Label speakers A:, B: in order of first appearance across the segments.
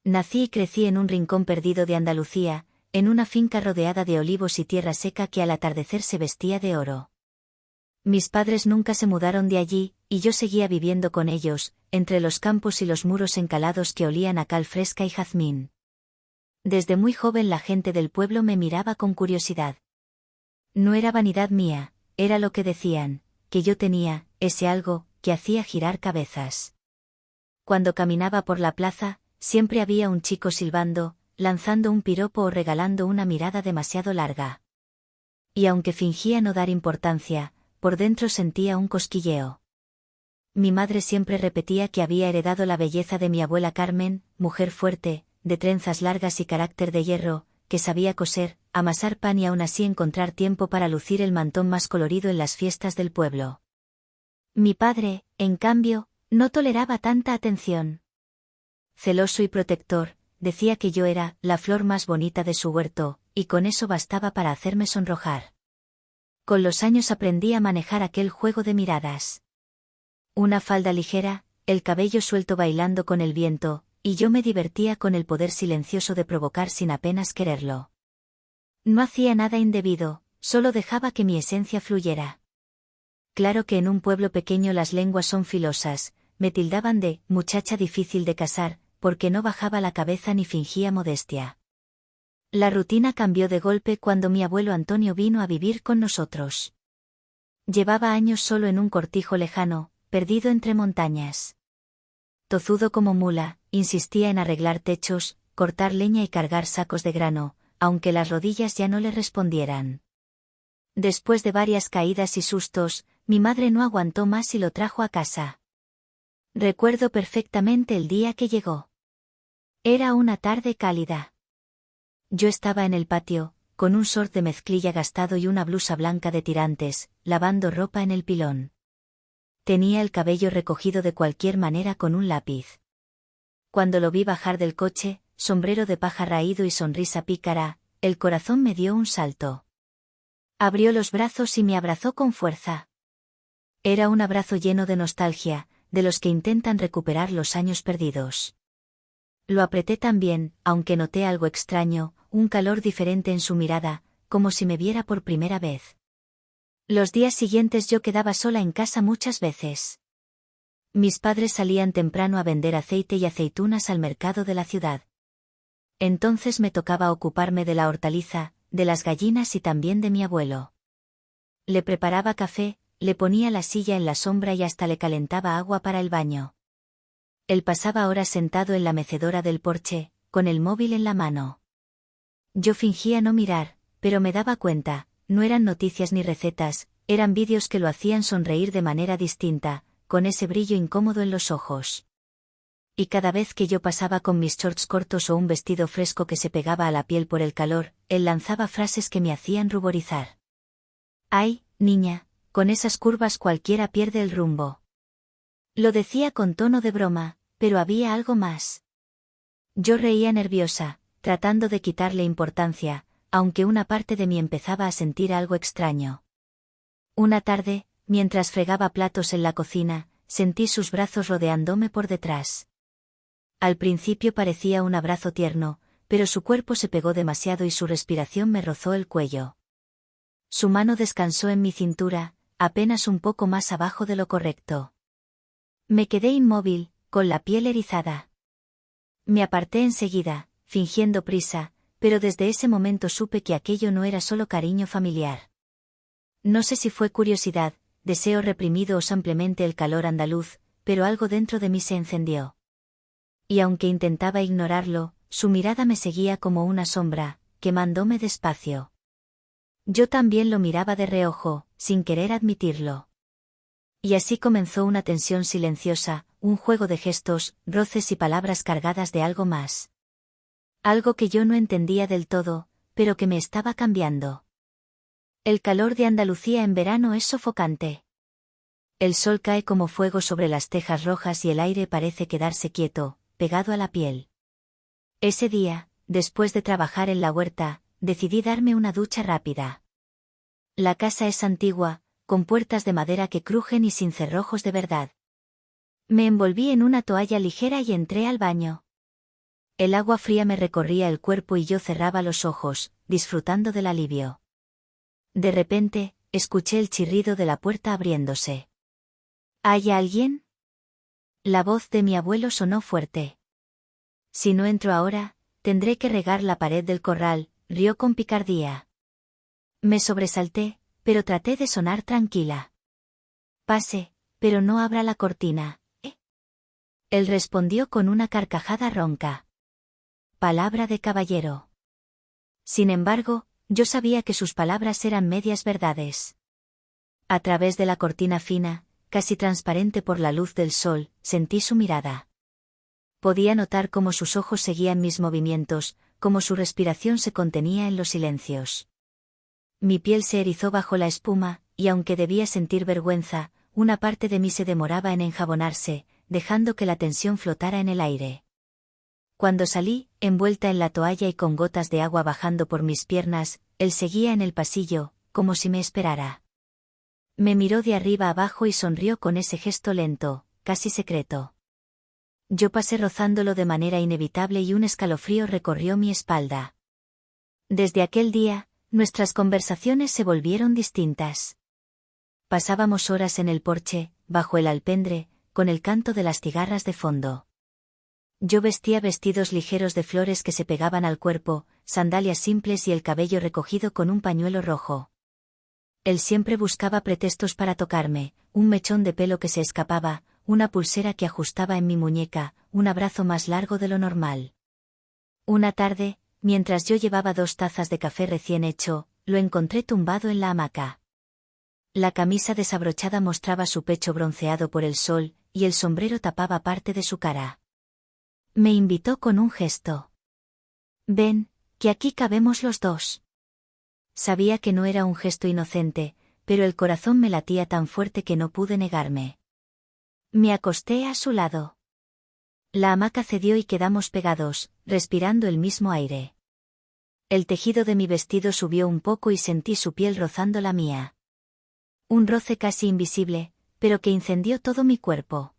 A: Nací y crecí en un rincón perdido de Andalucía, en una finca rodeada de olivos y tierra seca que al atardecer se vestía de oro. Mis padres nunca se mudaron de allí, y yo seguía viviendo con ellos, entre los campos y los muros encalados que olían a cal fresca y jazmín. Desde muy joven la gente del pueblo me miraba con curiosidad. No era vanidad mía, era lo que decían, que yo tenía, ese algo, que hacía girar cabezas. Cuando caminaba por la plaza, siempre había un chico silbando, lanzando un piropo o regalando una mirada demasiado larga. Y aunque fingía no dar importancia, por dentro sentía un cosquilleo. Mi madre siempre repetía que había heredado la belleza de mi abuela Carmen, mujer fuerte, de trenzas largas y carácter de hierro, que sabía coser, amasar pan y aún así encontrar tiempo para lucir el mantón más colorido en las fiestas del pueblo. Mi padre, en cambio, no toleraba tanta atención. Celoso y protector, decía que yo era la flor más bonita de su huerto, y con eso bastaba para hacerme sonrojar. Con los años aprendí a manejar aquel juego de miradas. Una falda ligera, el cabello suelto bailando con el viento, y yo me divertía con el poder silencioso de provocar sin apenas quererlo. No hacía nada indebido, solo dejaba que mi esencia fluyera. Claro que en un pueblo pequeño las lenguas son filosas, me tildaban de muchacha difícil de casar, porque no bajaba la cabeza ni fingía modestia. La rutina cambió de golpe cuando mi abuelo Antonio vino a vivir con nosotros. Llevaba años solo en un cortijo lejano, perdido entre montañas. Tozudo como mula, insistía en arreglar techos, cortar leña y cargar sacos de grano, aunque las rodillas ya no le respondieran. Después de varias caídas y sustos, mi madre no aguantó más y lo trajo a casa. Recuerdo perfectamente el día que llegó. Era una tarde cálida. Yo estaba en el patio, con un short de mezclilla gastado y una blusa blanca de tirantes, lavando ropa en el pilón. Tenía el cabello recogido de cualquier manera con un lápiz. Cuando lo vi bajar del coche, sombrero de paja raído y sonrisa pícara, el corazón me dio un salto. Abrió los brazos y me abrazó con fuerza. Era un abrazo lleno de nostalgia, de los que intentan recuperar los años perdidos. Lo apreté también, aunque noté algo extraño, un calor diferente en su mirada, como si me viera por primera vez. Los días siguientes yo quedaba sola en casa muchas veces. Mis padres salían temprano a vender aceite y aceitunas al mercado de la ciudad. Entonces me tocaba ocuparme de la hortaliza, de las gallinas y también de mi abuelo. Le preparaba café, le ponía la silla en la sombra y hasta le calentaba agua para el baño. Él pasaba horas sentado en la mecedora del porche, con el móvil en la mano. Yo fingía no mirar, pero me daba cuenta, no eran noticias ni recetas, eran vídeos que lo hacían sonreír de manera distinta, con ese brillo incómodo en los ojos. Y cada vez que yo pasaba con mis shorts cortos o un vestido fresco que se pegaba a la piel por el calor, él lanzaba frases que me hacían ruborizar. «Ay, niña, con esas curvas cualquiera pierde el rumbo». Lo decía con tono de broma, pero había algo más. Yo reía nerviosa, tratando de quitarle importancia, aunque una parte de mí empezaba a sentir algo extraño. Una tarde, mientras fregaba platos en la cocina, sentí sus brazos rodeándome por detrás. Al principio parecía un abrazo tierno, pero su cuerpo se pegó demasiado y su respiración me rozó el cuello. Su mano descansó en mi cintura, apenas un poco más abajo de lo correcto. Me quedé inmóvil, con la piel erizada. Me aparté enseguida, fingiendo prisa, pero desde ese momento supe que aquello no era solo cariño familiar. No sé si fue curiosidad, deseo reprimido o simplemente el calor andaluz, pero algo dentro de mí se encendió. Y aunque intentaba ignorarlo, su mirada me seguía como una sombra, quemándome despacio. Yo también lo miraba de reojo, sin querer admitirlo. Y así comenzó una tensión silenciosa, un juego de gestos, roces y palabras cargadas de algo más. Algo que yo no entendía del todo, pero que me estaba cambiando. El calor de Andalucía en verano es sofocante. El sol cae como fuego sobre las tejas rojas y el aire parece quedarse quieto, pegado a la piel. Ese día, después de trabajar en la huerta, decidí darme una ducha rápida. La casa es antigua, con puertas de madera que crujen y sin cerrojos de verdad. Me envolví en una toalla ligera y entré al baño. El agua fría me recorría el cuerpo y yo cerraba los ojos, disfrutando del alivio. De repente, escuché el chirrido de la puerta abriéndose. ¿Hay alguien? La voz de mi abuelo sonó fuerte. Si no entro ahora, tendré que regar la pared del corral, rió con picardía. Me sobresalté, pero traté de sonar tranquila. Pase, pero no abra la cortina, ¿eh? Él respondió con una carcajada ronca. Palabra de caballero. Sin embargo, yo sabía que sus palabras eran medias verdades. A través de la cortina fina, casi transparente por la luz del sol, sentí su mirada. Podía notar cómo sus ojos seguían mis movimientos, cómo su respiración se contenía en los silencios. Mi piel se erizó bajo la espuma, y aunque debía sentir vergüenza, una parte de mí se demoraba en enjabonarse, dejando que la tensión flotara en el aire. Cuando salí, envuelta en la toalla y con gotas de agua bajando por mis piernas, él seguía en el pasillo, como si me esperara. Me miró de arriba abajo y sonrió con ese gesto lento, casi secreto. Yo pasé rozándolo de manera inevitable y un escalofrío recorrió mi espalda. Desde aquel día, nuestras conversaciones se volvieron distintas. Pasábamos horas en el porche, bajo el alpendre, con el canto de las cigarras de fondo. Yo vestía vestidos ligeros de flores que se pegaban al cuerpo, sandalias simples y el cabello recogido con un pañuelo rojo. Él siempre buscaba pretextos para tocarme, un mechón de pelo que se escapaba, una pulsera que ajustaba en mi muñeca, un abrazo más largo de lo normal. Una tarde, mientras yo llevaba 2 tazas de café recién hecho, lo encontré tumbado en la hamaca. La camisa desabrochada mostraba su pecho bronceado por el sol, y el sombrero tapaba parte de su cara. Me invitó con un gesto. Ven, que aquí cabemos los dos. Sabía que no era un gesto inocente, pero el corazón me latía tan fuerte que no pude negarme. Me acosté a su lado. La hamaca cedió y quedamos pegados, respirando el mismo aire. El tejido de mi vestido subió un poco y sentí su piel rozando la mía. Un roce casi invisible, pero que incendió todo mi cuerpo.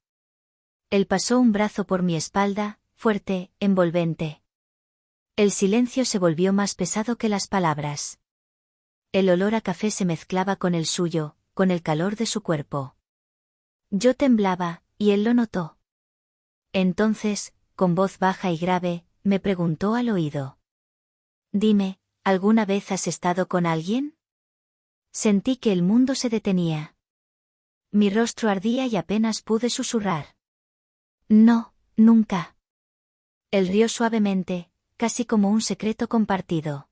A: Él pasó un brazo por mi espalda, fuerte, envolvente. El silencio se volvió más pesado que las palabras. El olor a café se mezclaba con el suyo, con el calor de su cuerpo. Yo temblaba, y él lo notó. Entonces, con voz baja y grave, me preguntó al oído. Dime, ¿alguna vez has estado con alguien? Sentí que el mundo se detenía. Mi rostro ardía y apenas pude susurrar. No, nunca. Él rió suavemente, casi como un secreto compartido.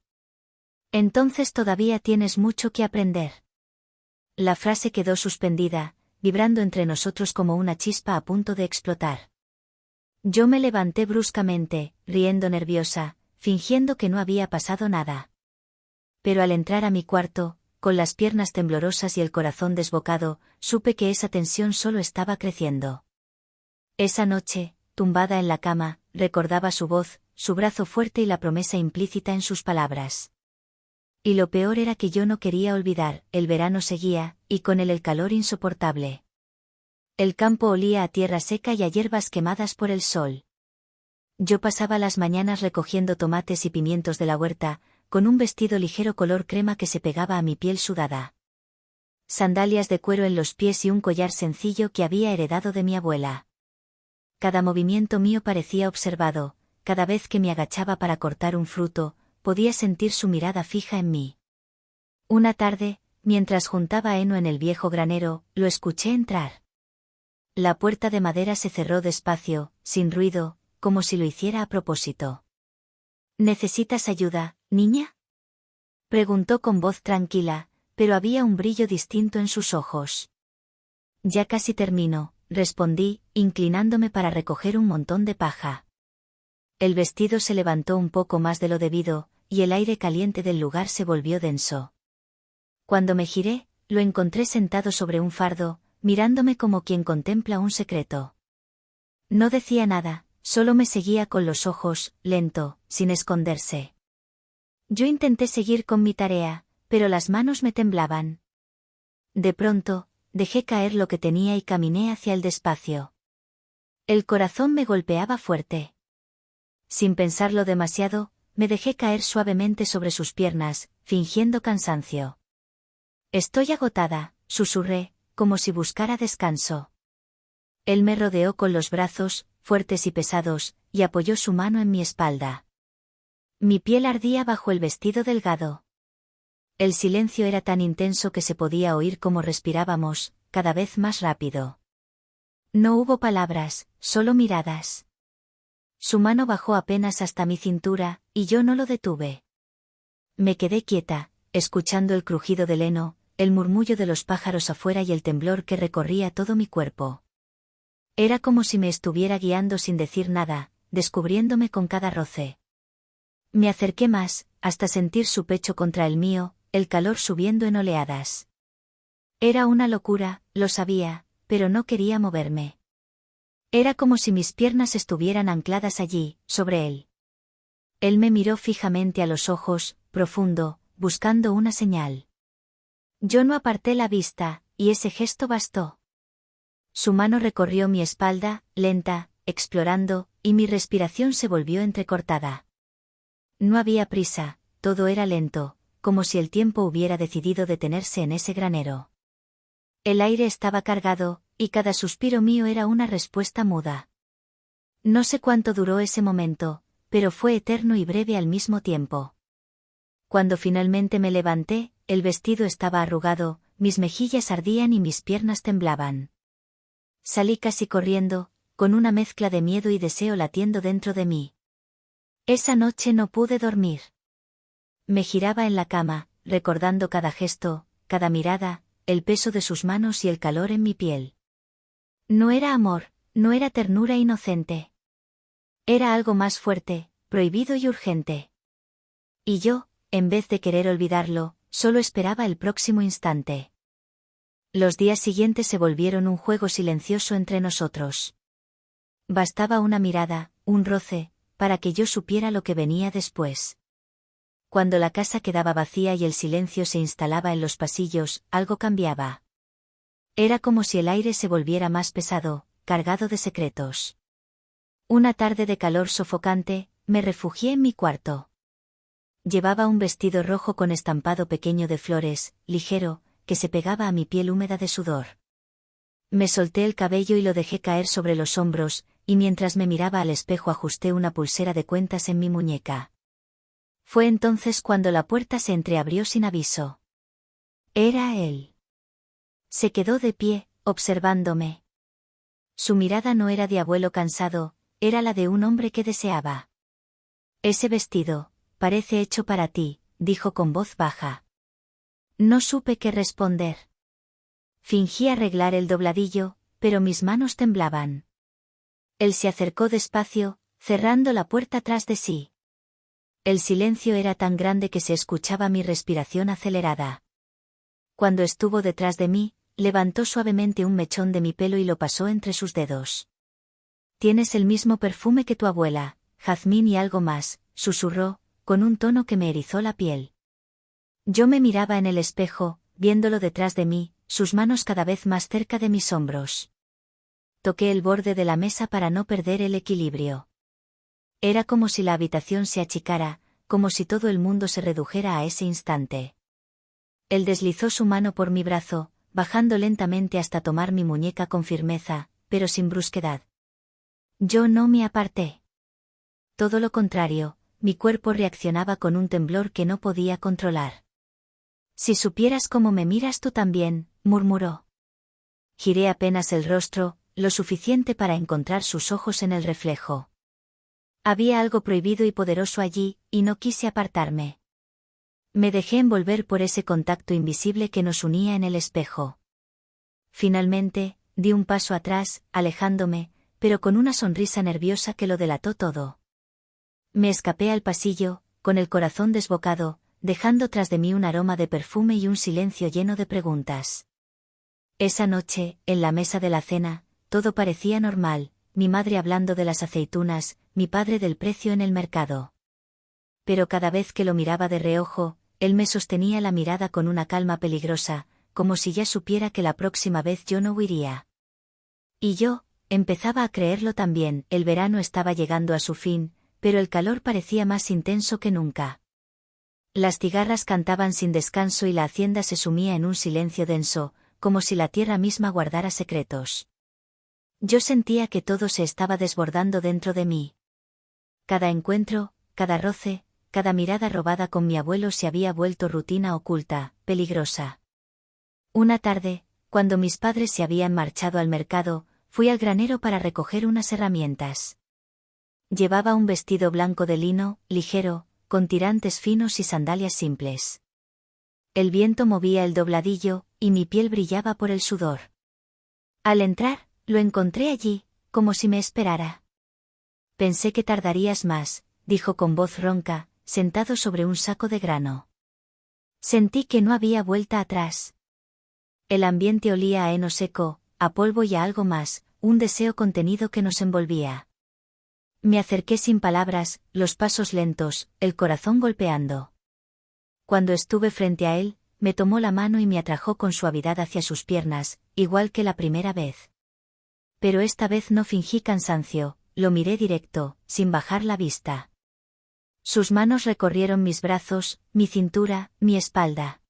A: Entonces todavía tienes mucho que aprender. La frase quedó suspendida, vibrando entre nosotros como una chispa a punto de explotar. Yo me levanté bruscamente, riendo nerviosa, fingiendo que no había pasado nada. Pero al entrar a mi cuarto, con las piernas temblorosas y el corazón desbocado, supe que esa tensión solo estaba creciendo. Esa noche, tumbada en la cama, recordaba su voz, su brazo fuerte y la promesa implícita en sus palabras. Y lo peor era que yo no quería olvidar, el verano seguía, y con él el calor insoportable. El campo olía a tierra seca y a hierbas quemadas por el sol. Yo pasaba las mañanas recogiendo tomates y pimientos de la huerta, con un vestido ligero color crema que se pegaba a mi piel sudada. Sandalias de cuero en los pies y un collar sencillo que había heredado de mi abuela. Cada movimiento mío parecía observado, cada vez que me agachaba para cortar un fruto, podía sentir su mirada fija en mí. Una tarde, mientras juntaba heno en el viejo granero, lo escuché entrar. La puerta de madera se cerró despacio, sin ruido, como si lo hiciera a propósito. ¿Necesitas ayuda, niña? Preguntó con voz tranquila, pero había un brillo distinto en sus ojos. Ya casi termino, respondí, inclinándome para recoger un montón de paja. El vestido se levantó un poco más de lo debido, y el aire caliente del lugar se volvió denso. Cuando me giré, lo encontré sentado sobre un fardo, mirándome como quien contempla un secreto. No decía nada, solo me seguía con los ojos, lento, sin esconderse. Yo intenté seguir con mi tarea, pero las manos me temblaban. De pronto, dejé caer lo que tenía y caminé hacia el despacio. El corazón me golpeaba fuerte. Sin pensarlo demasiado, me dejé caer suavemente sobre sus piernas, fingiendo cansancio. Estoy agotada, susurré, como si buscara descanso. Él me rodeó con los brazos, fuertes y pesados, y apoyó su mano en mi espalda. Mi piel ardía bajo el vestido delgado. El silencio era tan intenso que se podía oír cómo respirábamos, cada vez más rápido. No hubo palabras, solo miradas. Su mano bajó apenas hasta mi cintura, y yo no lo detuve. Me quedé quieta, escuchando el crujido del heno, el murmullo de los pájaros afuera y el temblor que recorría todo mi cuerpo. Era como si me estuviera guiando sin decir nada, descubriéndome con cada roce. Me acerqué más, hasta sentir su pecho contra el mío, el calor subiendo en oleadas. Era una locura, lo sabía, pero no quería moverme. Era como si mis piernas estuvieran ancladas allí, sobre él. Él me miró fijamente a los ojos, profundo, buscando una señal. Yo no aparté la vista, y ese gesto bastó. Su mano recorrió mi espalda, lenta, explorando, y mi respiración se volvió entrecortada. No había prisa, todo era lento, como si el tiempo hubiera decidido detenerse en ese granero. El aire estaba cargado, y cada suspiro mío era una respuesta muda. No sé cuánto duró ese momento, pero fue eterno y breve al mismo tiempo. Cuando finalmente me levanté, el vestido estaba arrugado, mis mejillas ardían y mis piernas temblaban. Salí casi corriendo, con una mezcla de miedo y deseo latiendo dentro de mí. Esa noche no pude dormir. Me giraba en la cama, recordando cada gesto, cada mirada, el peso de sus manos y el calor en mi piel. No era amor, no era ternura inocente. Era algo más fuerte, prohibido y urgente. Y yo, en vez de querer olvidarlo, solo esperaba el próximo instante. Los días siguientes se volvieron un juego silencioso entre nosotros. Bastaba una mirada, un roce, para que yo supiera lo que venía después. Cuando la casa quedaba vacía y el silencio se instalaba en los pasillos, algo cambiaba. Era como si el aire se volviera más pesado, cargado de secretos. Una tarde de calor sofocante, me refugié en mi cuarto. Llevaba un vestido rojo con estampado pequeño de flores, ligero, que se pegaba a mi piel húmeda de sudor. Me solté el cabello y lo dejé caer sobre los hombros, y mientras me miraba al espejo ajusté una pulsera de cuentas en mi muñeca. Fue entonces cuando la puerta se entreabrió sin aviso. Era él. Se quedó de pie, observándome. Su mirada no era de abuelo cansado, era la de un hombre que deseaba. Ese vestido, parece hecho para ti, dijo con voz baja. No supe qué responder. Fingí arreglar el dobladillo, pero mis manos temblaban. Él se acercó despacio, cerrando la puerta tras de sí. El silencio era tan grande que se escuchaba mi respiración acelerada. Cuando estuvo detrás de mí, levantó suavemente un mechón de mi pelo y lo pasó entre sus dedos. Tienes el mismo perfume que tu abuela, jazmín y algo más, susurró, con un tono que me erizó la piel. Yo me miraba en el espejo, viéndolo detrás de mí, sus manos cada vez más cerca de mis hombros. Toqué el borde de la mesa para no perder el equilibrio. Era como si la habitación se achicara, como si todo el mundo se redujera a ese instante. Él deslizó su mano por mi brazo, bajando lentamente hasta tomar mi muñeca con firmeza, pero sin brusquedad. Yo no me aparté. Todo lo contrario, mi cuerpo reaccionaba con un temblor que no podía controlar. Si supieras cómo me miras tú también, murmuró. Giré apenas el rostro, lo suficiente para encontrar sus ojos en el reflejo. Había algo prohibido y poderoso allí, y no quise apartarme. Me dejé envolver por ese contacto invisible que nos unía en el espejo. Finalmente, di un paso atrás, alejándome, pero con una sonrisa nerviosa que lo delató todo. Me escapé al pasillo, con el corazón desbocado, dejando tras de mí un aroma de perfume y un silencio lleno de preguntas. Esa noche, en la mesa de la cena, todo parecía normal, mi madre hablando de las aceitunas, mi padre del precio en el mercado. Pero cada vez que lo miraba de reojo, él me sostenía la mirada con una calma peligrosa, como si ya supiera que la próxima vez yo no huiría. Y yo, empezaba a creerlo también. El verano estaba llegando a su fin, pero el calor parecía más intenso que nunca. Las cigarras cantaban sin descanso y la hacienda se sumía en un silencio denso, como si la tierra misma guardara secretos. Yo sentía que todo se estaba desbordando dentro de mí. Cada encuentro, cada roce, cada mirada robada con mi abuelo se había vuelto rutina oculta, peligrosa. Una tarde, cuando mis padres se habían marchado al mercado, fui al granero para recoger unas herramientas. Llevaba un vestido blanco de lino, ligero, con tirantes finos y sandalias simples. El viento movía el dobladillo, y mi piel brillaba por el sudor. Al entrar, lo encontré allí, como si me esperara. Pensé que tardarías más, dijo con voz ronca, sentado sobre un saco de grano. Sentí que no había vuelta atrás. El ambiente olía a heno seco, a polvo y a algo más, un deseo contenido que nos envolvía. Me acerqué sin palabras, los pasos lentos, el corazón golpeando. Cuando estuve frente a él, me tomó la mano y me atrajo con suavidad hacia sus piernas, igual que la primera vez. Pero esta vez no fingí cansancio, lo miré directo, sin bajar la vista. Sus manos recorrieron mis brazos, mi cintura, mi espalda.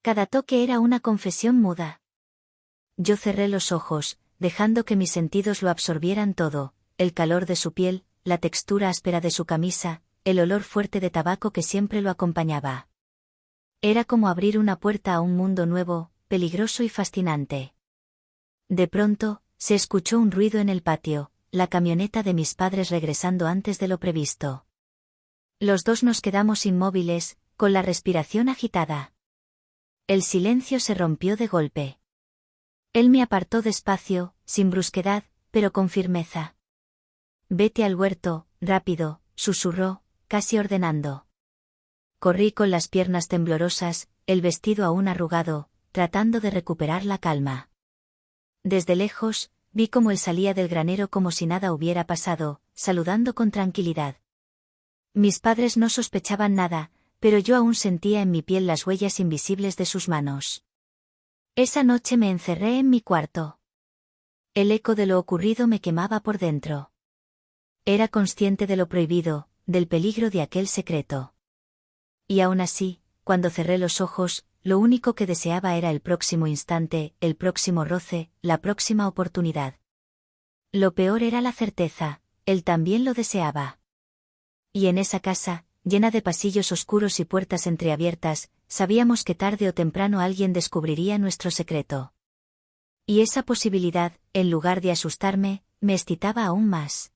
A: Cada toque era una confesión muda. Yo cerré los ojos, dejando que mis sentidos lo absorbieran todo, el calor de su piel, la textura áspera de su camisa, el olor fuerte de tabaco que siempre lo acompañaba. Era como abrir una puerta a un mundo nuevo, peligroso y fascinante. De pronto, se escuchó un ruido en el patio, la camioneta de mis padres regresando antes de lo previsto. Los dos nos quedamos inmóviles, con la respiración agitada. El silencio se rompió de golpe. Él me apartó despacio, sin brusquedad, pero con firmeza. «Vete al huerto, rápido», susurró, casi ordenando. Corrí con las piernas temblorosas, el vestido aún arrugado, tratando de recuperar la calma. Desde lejos, vi cómo él salía del granero como si nada hubiera pasado, saludando con tranquilidad. Mis padres no sospechaban nada, pero yo aún sentía en mi piel las huellas invisibles de sus manos. Esa noche me encerré en mi cuarto. El eco de lo ocurrido me quemaba por dentro. Era consciente de lo prohibido, del peligro de aquel secreto. Y aún así, cuando cerré los ojos, lo único que deseaba era el próximo instante, el próximo roce, la próxima oportunidad. Lo peor era la certeza, él también lo deseaba. Y en esa casa, llena de pasillos oscuros y puertas entreabiertas, sabíamos que tarde o temprano alguien descubriría nuestro secreto. Y esa posibilidad, en lugar de asustarme, me excitaba aún más.